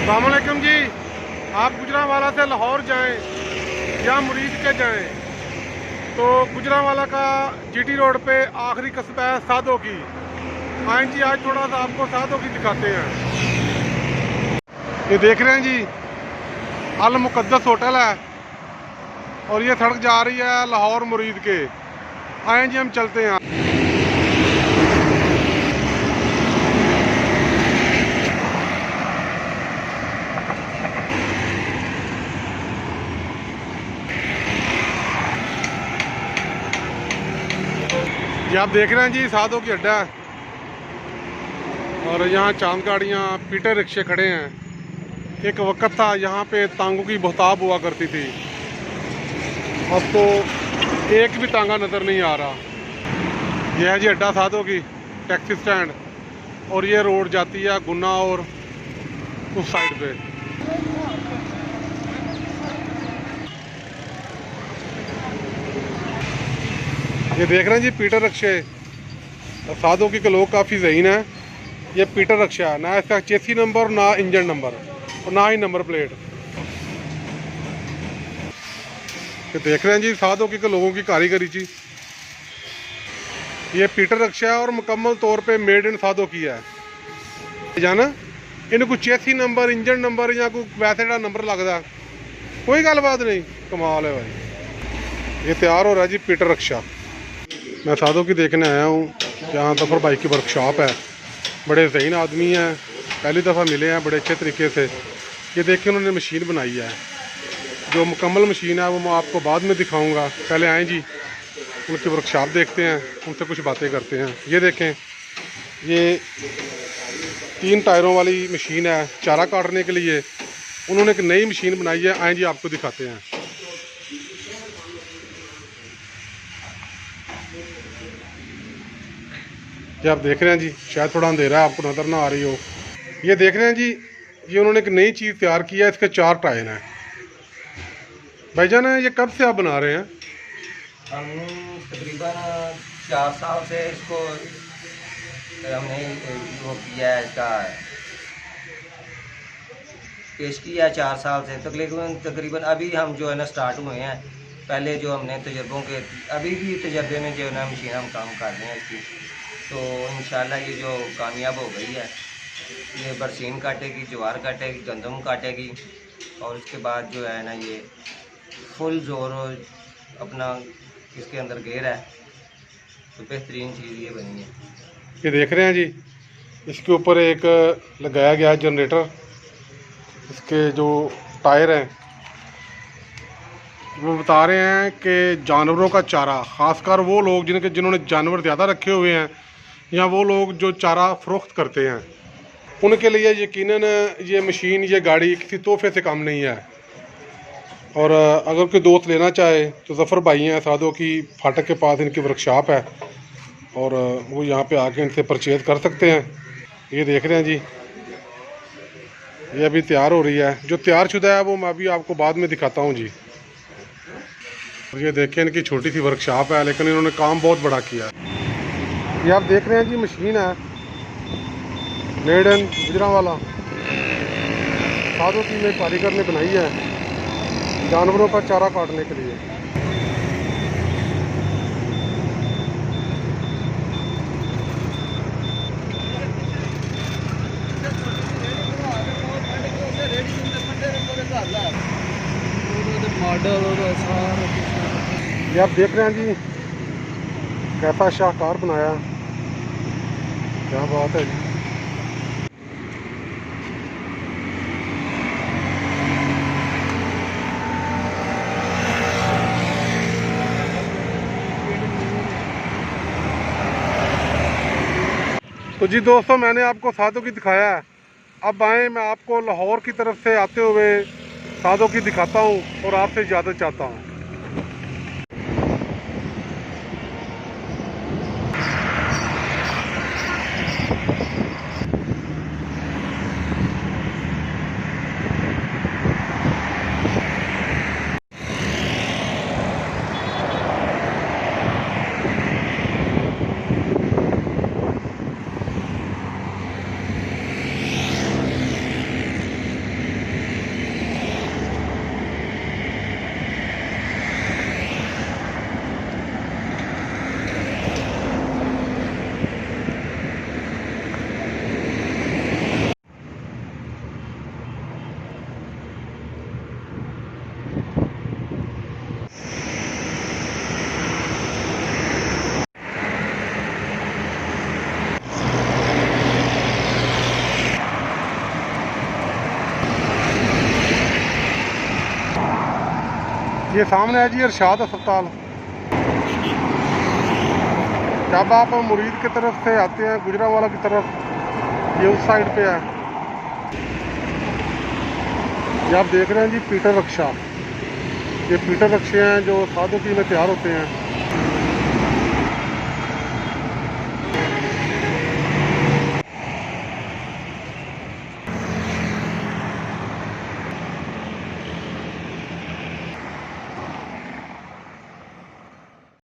अस्सलामुअलैकुम जी। आप गुजरांवाला से लाहौर जाएं या मुरीद के जाएं तो गुजरांवाला का जीटी रोड पे आखिरी कस्बा है सादो की। आए जी, आज थोड़ा सा आपको सादो की दिखाते हैं। ये देख रहे हैं जी, अल मुकद्दस होटल है और ये सड़क जा रही है लाहौर मुरीद के। आए जी, हम चलते हैं। ये आप देख रहे हैं जी, सादो की अड्डा है और यहाँ चांद गाड़ियाँ, पीटर रिक्शे खड़े हैं। एक वक्त था यहाँ पे तांगों की बहुताब हुआ करती थी, अब तो एक भी तांगा नज़र नहीं आ रहा। यह है जी अड्डा सादो की टैक्सी स्टैंड, और ये रोड जाती है गुन्ना और उस साइड पे। ये देख रहे हैं जी पीटर रिक्शे। सादो की लोग काफ़ी ज़हीन है। ये पीटर रिक्शा है, ना इसका चेसी नंबर, ना इंजन नंबर और ना ही नंबर प्लेट। ये देख रहे हैं जी सादो की लोगों की कारीगरी जी। ये पीटर रिक्शा है और मुकम्मल तौर पे मेड इन सादो की है। जाना इन्हें कोई चेसी नंबर, इंजन नंबर या कोई वैसे जरा नंबर लगता, कोई गलबात नहीं। कमाल है भाई। ये तैयार हो रहा है जी पीटर रिक्शा। मैं सादो की देखने आया हूँ, यहाँ जफर भाई की वर्कशॉप है। बड़े ज़हीन आदमी हैं, पहली दफ़ा मिले हैं बड़े अच्छे तरीके से। ये देखिए उन्होंने मशीन बनाई है, जो मुकम्मल मशीन है वो मैं आपको बाद में दिखाऊंगा। पहले आएँ जी, उनकी वर्कशॉप देखते हैं, उनसे कुछ बातें करते हैं। ये देखें, ये 3 टायरों वाली मशीन है चारा काटने के लिए। उन्होंने एक नई मशीन बनाई है। आएँ जी, आपको दिखाते हैं। ये आप देख रहे हैं जी, शायद थोड़ा अंधेरा है, आपको नज़र ना आ रही हो। ये देख रहे हैं जी, ये उन्होंने एक नई चीज़ तैयार की है। इसके 4 टायर हैं। भाईजान, ये कब से आप बना रहे हैं? हम तकरीबन 4 साल से इसको हमने वो किया है, इसका पेश किया है 4 साल से। तकरीबन अभी हम जो है ना स्टार्ट हुए हैं। पहले जो हमने तजर्बों के, अभी भी तजर्बे में जो है ना मशीन हम काम कर रहे हैं इसकी। तो इंशाल्लाह ये जो कामयाब हो गई है, ये बरसीन काटेगी, ज्वार काटेगी, गंदम काटेगी और उसके बाद जो है ना ये फुल जोर अपना इसके अंदर गेयर है। तो बेहतरीन चीज़ ये बनी है। ये देख रहे हैं जी, इसके ऊपर एक लगाया गया है जनरेटर। इसके जो टायर हैं वो बता रहे हैं कि जानवरों का चारा, ख़ासकर वो लोग जिन्होंने जानवर ज़्यादा रखे हुए हैं या वो लोग जो चारा फ़रोख्त करते हैं, उनके लिए यकीनन ये मशीन, ये गाड़ी किसी तोहफे से कम नहीं है। और अगर कोई दोस्त लेना चाहे तो जफ़र भाई हैं सादो की फाटक के पास, इनकी वर्कशॉप है और वो यहाँ पे आके इनसे परचेज़ कर सकते हैं। ये देख रहे हैं जी, ये अभी तैयार हो रही है। जो तैयार शुदा है वो मैं अभी आपको बाद में दिखाता हूँ जी। और ये देखें, इनकी छोटी सी वर्कशॉप है लेकिन इन्होंने काम बहुत बड़ा किया है। ये आप देख रहे हैं जी, मशीन है मेड इन गुजरांवाला। सादो की में कारीगर ने बनाई है जानवरों का चारा काटने के लिए। ये आप देख रहे हैं जी, कैसा शाहकार बनाया, क्या बात है जी। तो जी दोस्तों, मैंने आपको सादो की दिखाया है। अब आए, मैं आपको लाहौर की तरफ से आते हुए सादो की दिखाता हूँ और आपसे इजाज़त चाहता हूँ। ये सामने है जी इरशाद अस्पताल। जब आप मुरीद की तरफ से आते हैं गुजरांवाला की तरफ, ये उस साइड पे है। ये आप देख रहे हैं जी पीटर रक्षा। ये पीटर रक्षे हैं जो साधु की में तैयार होते हैं।